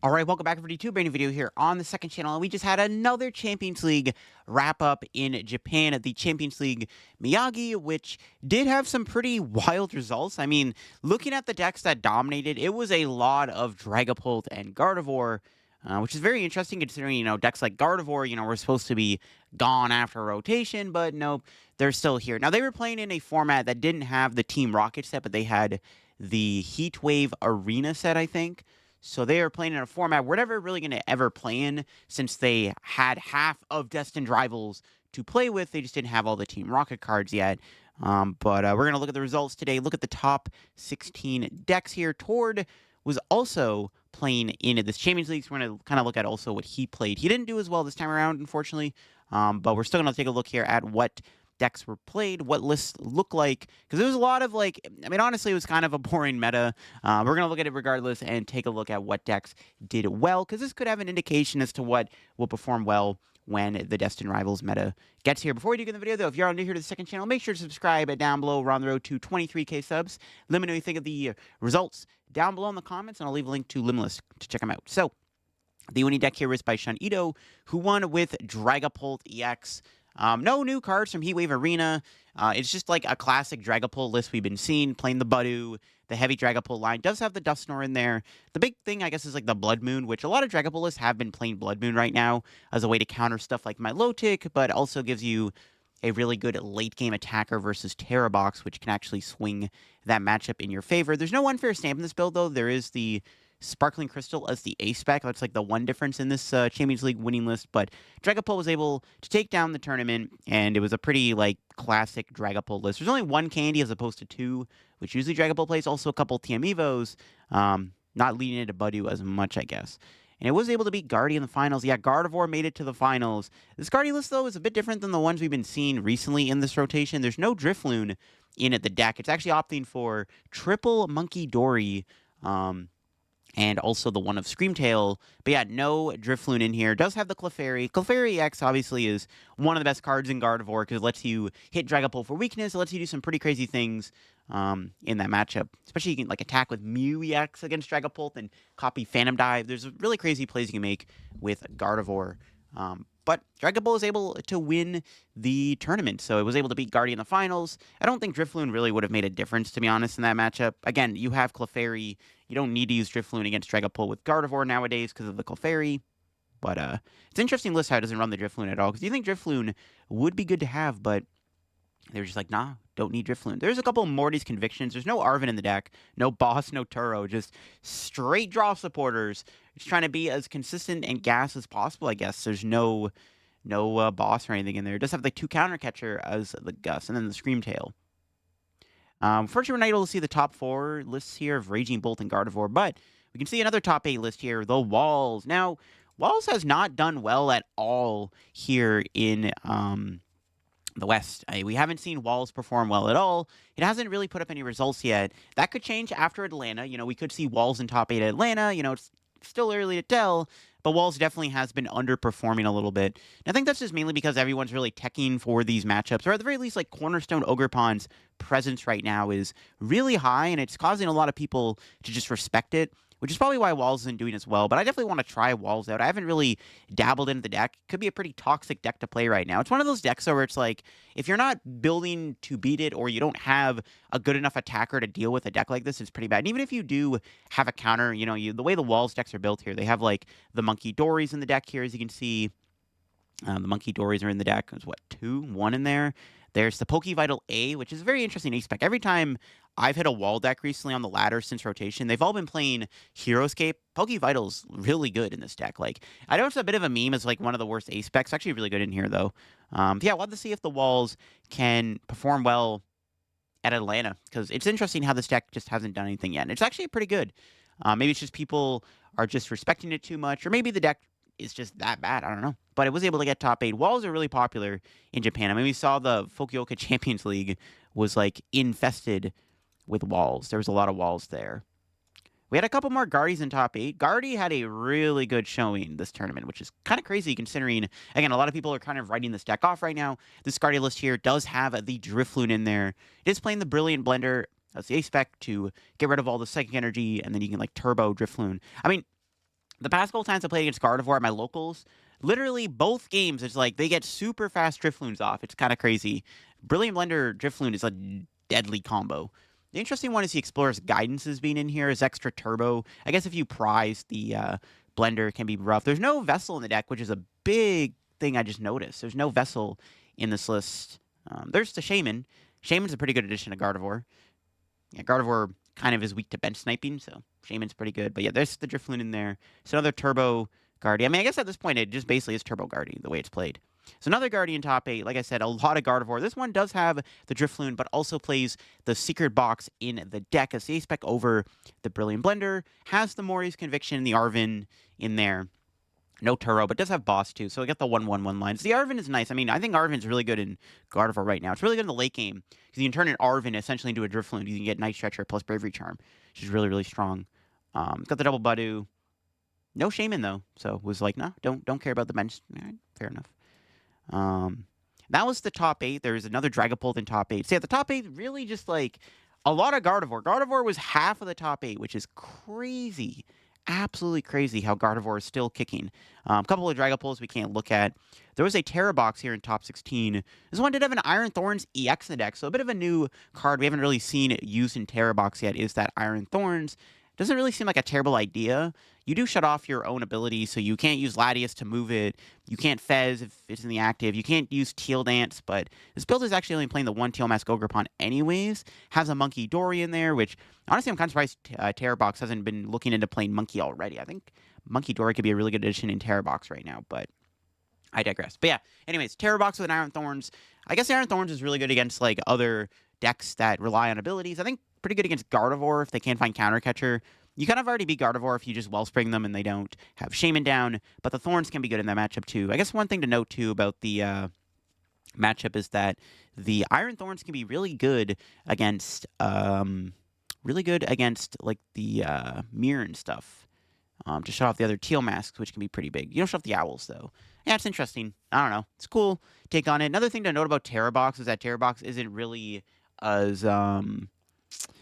All right, welcome back for D2, brand new video here on the second channel. And we just had another Champions League wrap up in Japan at the Champions League Miyagi, which did have some pretty wild results. I mean, looking at the decks that dominated, it was a lot of Dragapult and Gardevoir, which is very interesting considering, decks like Gardevoir, were supposed to be gone after rotation, but nope, they're still here. Now, they were playing in a format that didn't have the Team Rocket set, but they had the Heat Wave Arena set, I think. So they are playing in a format we're never really going to ever play in since they had half of Destined Rivals to play with. They just didn't have all the Team Rocket cards yet. But we're going to look at the results today, look at the top 16 decks here. Tord was also playing in this Champions League, so we're going to kind of look at also what he played. He didn't do as well this time around, unfortunately, but we're still going to take a look here at what decks were played, what lists look like, because there was a lot of, honestly, it was kind of a boring meta. We're going to look at it regardless and take a look at what decks did well, because this could have an indication as to what will perform well when the Destined Rivals meta gets here. Before we do get in the video, though, if you're new here to the second channel, make sure to subscribe down below. We're on the road to 23K subs. Let me know what you think of the results down below in the comments, and I'll leave a link to Limitless to check them out. So, the winning deck here is by Shun Ito, who won with Dragapult EX. No new cards from Heatwave Arena. It's just like a classic Dragapult list we've been seeing, playing the Budu. The heavy Dragapult line does have the Dusknoir in there. The big thing, I guess, is like the Blood Moon, which a lot of Dragapult lists have been playing Blood Moon right now as a way to counter stuff like Milotic, but also gives you a really good late-game attacker versus Terra Box, which can actually swing that matchup in your favor. There's no unfair stamp in this build, though. There is the Sparkling Crystal as the ace spec. That's like the one difference in this Champions League winning list. But Dragapult was able to take down the tournament, and it was a pretty classic Dragapult list. There's only one candy as opposed to two, which usually Dragapult plays. Also a couple TM Evos, not leading into Budu as much, I guess. And it was able to beat Guardy in the finals. Yeah, Gardevoir made it to the finals. This Guardy list, though, is a bit different than the ones we've been seeing recently in this rotation. There's no Drifloon in at the deck. It's actually opting for triple Monkey Dory, and also the one of Screamtail. But yeah, no Drifloon in here. Does have the Clefairy. Clefairy X obviously is one of the best cards in Gardevoir because it lets you hit Dragapult for weakness. It lets you do some pretty crazy things in that matchup. Especially you can attack with Mew EX against Dragapult and copy Phantom Dive. There's really crazy plays you can make with Gardevoir. But Dragapult was able to win the tournament, so it was able to beat Guardy in the finals. I don't think Drifloon really would have made a difference, to be honest, in that matchup. Again, you have Clefairy. You don't need to use Drifloon against Dragapult with Gardevoir nowadays because of the Clefairy. But it's an interesting list how it doesn't run the Drifloon at all, because you think Drifloon would be good to have, but they were just like, nah, don't need Drifloon. There's a couple of Morty's Convictions. There's no Arven in the deck, no Boss, no Turo, just straight draw supporters. Just trying to be as consistent and gas as possible, I guess. There's no Boss or anything in there. It does have the 2 Counter Catcher as the Gus, and then the Screamtail. Fortunately, we're not able to see the top 4 lists here of Raging Bolt and Gardevoir, but we can see another top 8 list here, the Walls. Now, Walls has not done well at all here in the West. We haven't seen Walls perform well at all. It hasn't really put up any results yet. That could change after Atlanta. We could see Walls in top 8 at Atlanta. It's still early to tell, but Walls definitely has been underperforming a little bit. And I think that's just mainly because everyone's really teching for these matchups, or at the very least, Cornerstone Ogerpon's presence right now is really high, and it's causing a lot of people to just respect it, which is probably why Walls isn't doing as well. But I definitely want to try Walls out. I haven't really dabbled into the deck. It could be a pretty toxic deck to play right now. It's one of those decks where it's like, if you're not building to beat it, or you don't have a good enough attacker to deal with a deck like this, it's pretty bad. And even if you do have a counter, the way the Walls decks are built here, they have the Monkey Dories in the deck here, as you can see. The Monkey Dories are in the deck. There's what, 2, 1 in there. There's the Pokevital A, which is a very interesting ace spec. Every time I've hit a wall deck recently on the ladder since rotation, they've all been playing Heroescape. Pokevital's really good in this deck. I know it's a bit of a meme as one of the worst ace specs. Actually really good in here, though. Yeah, we'll have to see if the Walls can perform well at Atlanta, because it's interesting how this deck just hasn't done anything yet. And it's actually pretty good. Maybe it's just people are just respecting it too much, or maybe the deck is just that bad. I don't know. But it was able to get top 8. Walls are really popular in Japan. I mean, we saw the Fukuoka Champions League was infested with Walls. There was a lot of Walls there. We had a couple more Guardies in top 8. Guardy had a really good showing this tournament, which is kind of crazy considering, again, a lot of people are kind of writing this deck off right now. This Guardy list here does have the Drifloon in there. It is playing the Brilliant Blender as the ace spec to get rid of all the Psychic Energy, and then you can turbo Drifloon. I mean, The past couple times I played against Gardevoir at my locals, literally both games, it's like they get super fast Drifloons off. It's kind of crazy. Brilliant Blender Drifloon is a deadly combo. The interesting one is the Explorer's Guidance is being in here, is extra turbo. I guess if you prize the Blender, it can be rough. There's no Vessel in the deck, which is a big thing I just noticed. There's no Vessel in this list. There's the Shaman. Shaman's a pretty good addition to Gardevoir. Yeah, Gardevoir kind of is weak to bench sniping, so Shaman's pretty good. But yeah, there's the Drifloon in there. It's another Turbo Guardian. I mean, I guess at this point, it just basically is Turbo Guardian, the way it's played. So another Guardian top 8. Like I said, a lot of Gardevoir. This one does have the Drifloon, but also plays the Secret Box in the deck as the spec over the Brilliant Blender. Has the Mori's Conviction, the Arven in there. No Turo, but does have Boss too, so I get the 1/1/1 lines. The Arven is nice. I mean, I think Arven's really good in Gardevoir right now. It's really good in the late game, because you can turn an Arven essentially into a Drifloon. You can get Night Stretcher plus Bravery Charm, which is really, really strong. Got the double Budu. No Shaman, though, so was like, no, don't care about the bench. All right, fair enough. That was the top 8. There's another Dragapult in top 8. So yeah, the top 8 really just like a lot of Gardevoir. Gardevoir was half of the top 8, which is crazy. Absolutely crazy how Gardevoir is still kicking. A couple of Dragapults we can't look at. There was a Terra Box here in top 16. This one did have an Iron Thorns EX in the deck, so a bit of a new card we haven't really seen it used in Terra Box yet is that Iron Thorns. Doesn't really seem like a terrible idea. You do shut off your own ability, so you can't use Latias to move it. You can't Fez if it's in the active. You can't use Teal Dance, but this build is actually only playing the one Teal Mask Ogrepon anyways. Has a Monkey Dory in there, which, honestly, I'm kind of surprised Terra Box hasn't been looking into playing Monkey already. I think Monkey Dory could be a really good addition in Terra Box right now, but I digress. But yeah, anyways, Terra Box with an Iron Thorns. I guess Iron Thorns is really good against, like, other decks that rely on abilities. I think pretty good against Gardevoir if they can't find Counter Catcher. You kind of already beat Gardevoir if you just Wellspring them and they don't have Shaman down, but the Thorns can be good in that matchup too. I guess one thing to note too about the matchup is that the Iron Thorns can be really good against like the Mirror and stuff. To shut off the other Teal Masks, which can be pretty big. You don't shut off the Owls though. Yeah, it's interesting. I don't know. It's cool. Take on it. Another thing to note about Terra Box is that Terra Box isn't really as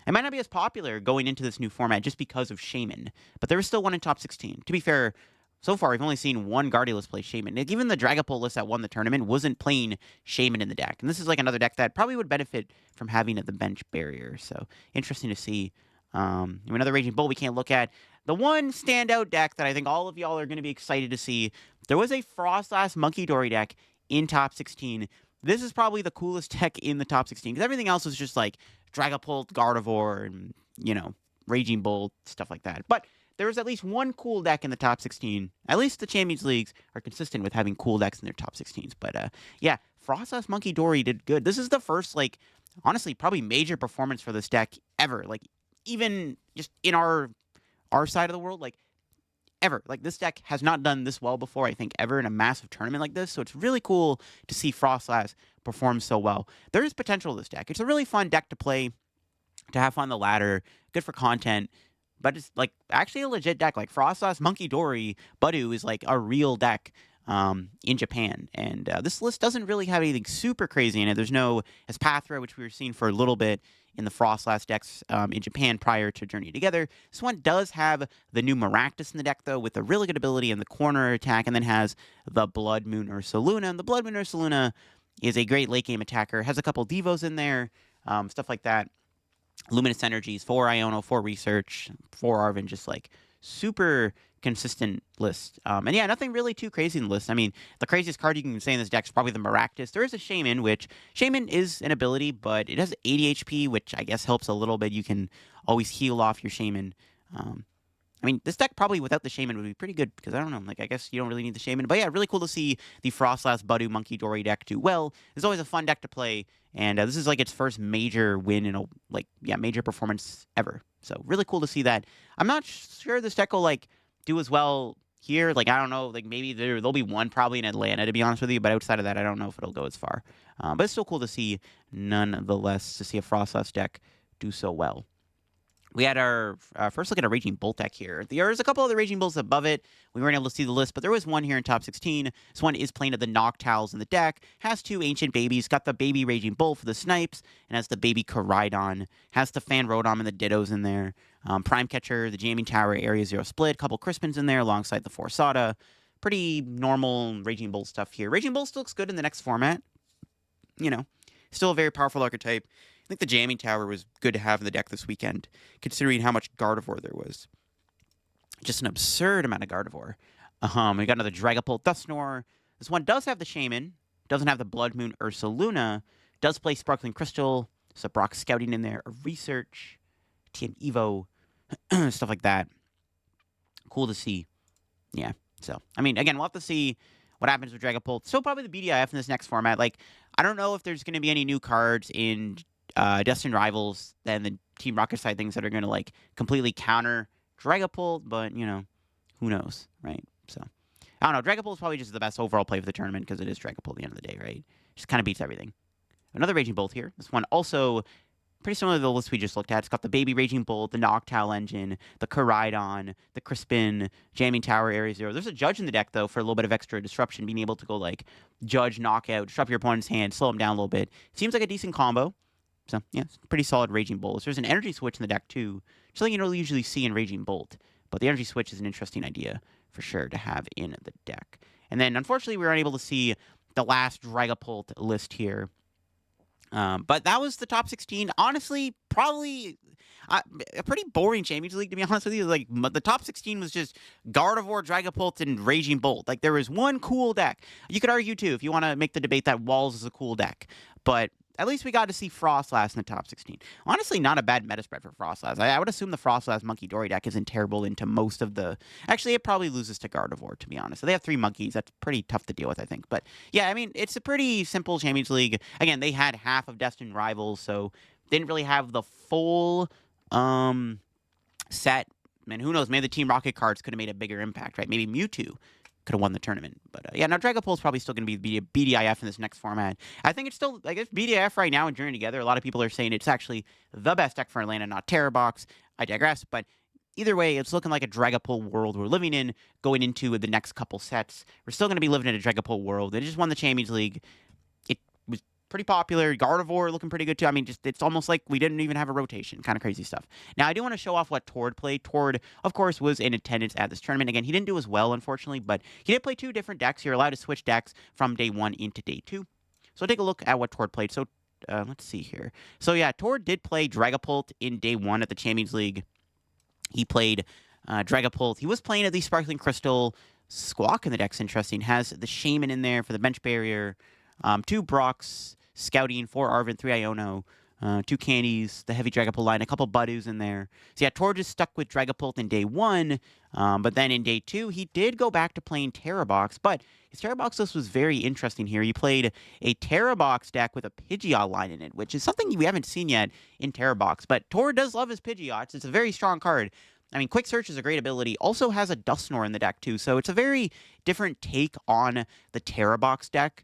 it might not be as popular going into this new format just because of Shaman, but there was still one in top 16. To be fair, so far we've only seen one Guardiolus play Shaman. Like, even the Dragapult list that won the tournament wasn't playing Shaman in the deck, and this is like another deck that probably would benefit from having the bench barrier. So interesting to see. Another Raging Bull we can't look at. The one standout deck that I think all of y'all are going to be excited to see. There was a Frostlass Monkey Dory deck in top 16. This is probably the coolest deck in the top 16, because everything else was just like Dragapult, Gardevoir, and, Raging Bull, stuff like that. But there was at least one cool deck in the top 16. At least the Champions Leagues are consistent with having cool decks in their top 16s. But, yeah, Frostlass Monkey Dory did good. This is the first, honestly, probably major performance for this deck ever. Even just in our side of the world, ever. This deck has not done this well before, I think, ever in a massive tournament like this. So it's really cool to see Frostlass perform so well. There is potential to this deck. It's a really fun deck to play, to have fun on the ladder, good for content. But it's, actually a legit deck. Frostlass, Monkey Dory, Budu is, a real deck in Japan. And this list doesn't really have anything super crazy in it. There's no Espathra, which we were seeing for a little bit in the Frostlass decks in Japan prior to Journey Together. This one does have the new Maractus in the deck, though, with a really good ability in the corner attack, and then has the Blood Moon Ursaluna. And the Blood Moon Ursaluna is a great late-game attacker. Has a couple Devos in there, stuff like that. Luminous Energies, 4 Iono, 4 Research, 4 Arven, just, super consistent list. And yeah, nothing really too crazy in the list. I mean, the craziest card you can say in this deck is probably the Maractus. There is a Shaman, which Shaman is an ability, but it has 80 HP, which I guess helps a little bit. You can always heal off your Shaman. I mean, this deck probably without the Shaman would be pretty good, because I don't know, I guess you don't really need the Shaman. But yeah, really cool to see the Frostlass Budu Monkey Dory deck do well. It's always a fun deck to play, and this is its first major win in major performance ever. So really cool to see that. I'm not sure this deck will do as well here. I don't know, maybe there'll be one probably in Atlanta, to be honest with you. But outside of that, I don't know if it'll go as far. But it's still cool to see, nonetheless, to see a Frostlass deck do so well. We had our first look at a Raging Bolt deck here. There's a couple other Raging Bolts above it. We weren't able to see the list, but there was one here in top 16. This one is playing at the Noctowls in the deck. Has 2 Ancient Babies. Got the baby Raging Bolt for the snipes, and has the baby Koraidon. Has the Fan Rotom and the Dittos in there. Prime Catcher, the Jamming Tower, Area Zero Split, couple Crispins in there alongside the Forsada. Pretty normal Raging Bolt stuff here. Raging Bolt still looks good in the next format. You know, still a very powerful archetype. I think the Jamming Tower was good to have in the deck this weekend, considering how much Gardevoir there was. Just an absurd amount of Gardevoir. We got another Dragapult Dusknoir. This one does have the Shaman, doesn't have the Blood Moon Ursaluna, does play Sparkling Crystal, so Brock Scouting in there, a Research, TM Evo, stuff like that. Cool to see. Yeah, so, I mean, again, we'll have to see what happens with Dragapult. Still probably the BDIF in this next format. Like, I don't know if there's going to be any new cards in Destined Rivals and the Team Rocket side things that are going to, like, completely counter Dragapult, but, you know, who knows, right? So, I don't know. Dragapult is probably just the best overall play for the tournament because it is Dragapult at the end of the day, right? Just kind of beats everything. Another Raging Bolt here. This one also pretty similar to the list we just looked at. It's got the Baby Raging Bolt, the Noctowl Engine, the Koraidon, the Crispin, Jamming Tower, Area Zero. There's a Judge in the deck, though, for a little bit of extra disruption, being able to go, like, Judge, Knockout, disrupt your opponent's hand, slow him down a little bit. Seems like a decent combo. So, yeah, it's pretty solid Raging Bolt. There's an Energy Switch in the deck, too. Something you don't usually see in Raging Bolt. But the Energy Switch is an interesting idea, for sure, to have in the deck. And then, unfortunately, we were unable to see the last Dragapult list here. But that was the top 16. Honestly, probably a pretty boring Champions League, to be honest with you. Like, the top 16 was just Gardevoir, Dragapult, and Raging Bolt. Like, there was one cool deck. You could argue, too, if you want to make the debate that Walls is a cool deck. But at least we got to see Frostlass in the top 16. Honestly, not a bad meta spread for Frostlass. I would assume the Frostlass Monkey Dory deck isn't terrible into most of the... Actually, it probably loses to Gardevoir, to be honest. So they have 3 monkeys. That's pretty tough to deal with, I think. But yeah, I mean, it's a pretty simple Champions League. Again, they had half of Destined Rivals, so they didn't really have the full set. Man, who knows? Maybe the Team Rocket cards could have made a bigger impact, right? Maybe Mewtwo could have won the tournament. But yeah, now Dragapult is probably still going to be BDIF in this next format. I think it's still, like, it's BDIF right now and Journey Together. A lot of people are saying it's actually the best deck for Atlanta, not Terror Box. I digress, but either way, it's looking like a Dragapult world we're living in going into the next couple sets. We're still going to be living in a Dragapult world. They just won the Champions League. It was pretty popular. Gardevoir looking pretty good too. I mean, just it's almost like we didn't even have a rotation. Kind of crazy stuff. Now, I do want to show off what Tord played. Tord, of course, was in attendance at this tournament. Again, he didn't do as well, unfortunately, but he did play 2 different decks. You're allowed to switch decks from day 1 into day 2. So take a look at what Tord played. So let's see here. So yeah, Tord did play Dragapult in day 1 at the Champions League. He played Dragapult. He was playing at the Sparkling Crystal. Squawk in the deck's interesting. Has the Shaman in there for the bench barrier. 2 Brocks, Scouting, 4 Arven, 3 Iono, 2 Candies, the heavy Dragapult line, a couple Budoos in there. So yeah, Tord just stuck with Dragapult in day 1, but then in day 2, he did go back to playing Terra Box, but his Terra Box list was very interesting here. He played a Terra Box deck with a Pidgeot line in it, which is something we haven't seen yet in Terra Box, but Tord does love his Pidgeots. It's a very strong card. I mean, Quick Search is a great ability. Also has a Dusknoir in the deck, too, so it's a very different take on the Terra Box deck.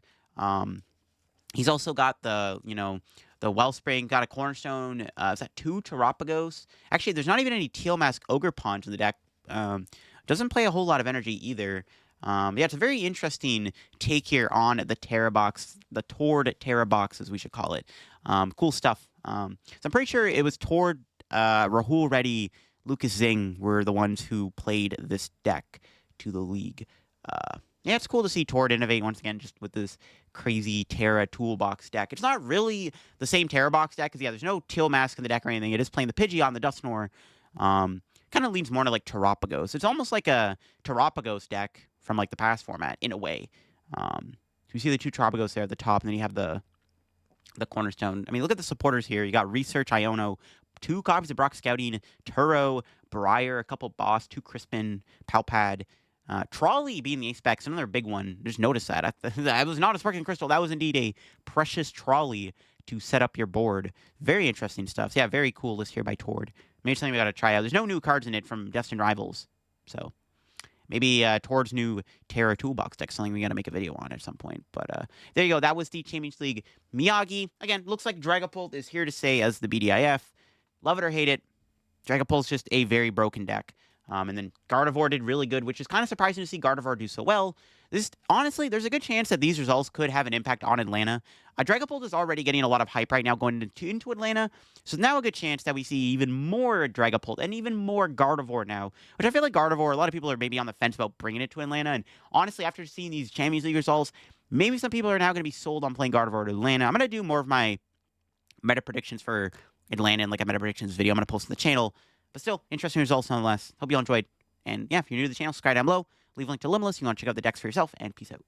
He's also got the, you know, the Wellspring, got a Cornerstone. Is that 2 Terapagos? Actually, there's not even any Teal Mask Ogre Punch in the deck. Doesn't play a whole lot of energy either. Yeah, it's a very interesting take here on the Terra Box, the Tord Terra Box, as we should call it. Cool stuff. So I'm pretty sure it was Tord, Rahul Reddy, Lucas Zing were the ones who played this deck to the league. Yeah, it's cool to see Tord innovate once again just with this crazy Terra Toolbox deck. It's not really the same Terra Box deck, because, yeah, there's no Teal Mask in the deck or anything. It is playing the Pidgeot on the Dusknoir. Kind of leans more to, like, Terapagos. It's almost like a Terapagos deck from, like, the past format, in a way. So you see the 2 Terapagos there at the top, and then you have the Cornerstone. I mean, look at the supporters here. You got Research, Iono, 2 copies of Brock Scouting, Turo, Briar, a couple Boss, 2 Crispin, Palpad. Trolley being the ace-specs, another big one. Just notice that. That was not a Sparkling Crystal. That was indeed a precious Trolley to set up your board. Very interesting stuff. So yeah, very cool list here by Tord. Maybe something we got to try out. There's no new cards in it from Destined Rivals. So maybe Tord's new Terra Toolbox deck, something we got to make a video on at some point. But there you go. That was the Champions League Miyagi. Again, looks like Dragapult is here to stay as the BDIF. Love it or hate it, Dragapult's just a very broken deck. And then Gardevoir did really good, which is kind of surprising to see Gardevoir do so well. Honestly, there's a good chance that these results could have an impact on Atlanta. Dragapult is already getting a lot of hype right now going into Atlanta, so now a good chance that we see even more Dragapult and even more Gardevoir now, which I feel like Gardevoir, a lot of people are maybe on the fence about bringing it to Atlanta, and honestly, after seeing these Champions League results, maybe some people are now going to be sold on playing Gardevoir to Atlanta. I'm going to do more of my meta predictions for Atlanta in like a meta predictions video I'm going to post on the channel, but still, interesting results nonetheless. Hope you all enjoyed, and yeah, if you're new to the channel, subscribe down below, leave a link to Limitless, you want to check out the decks for yourself, and peace out.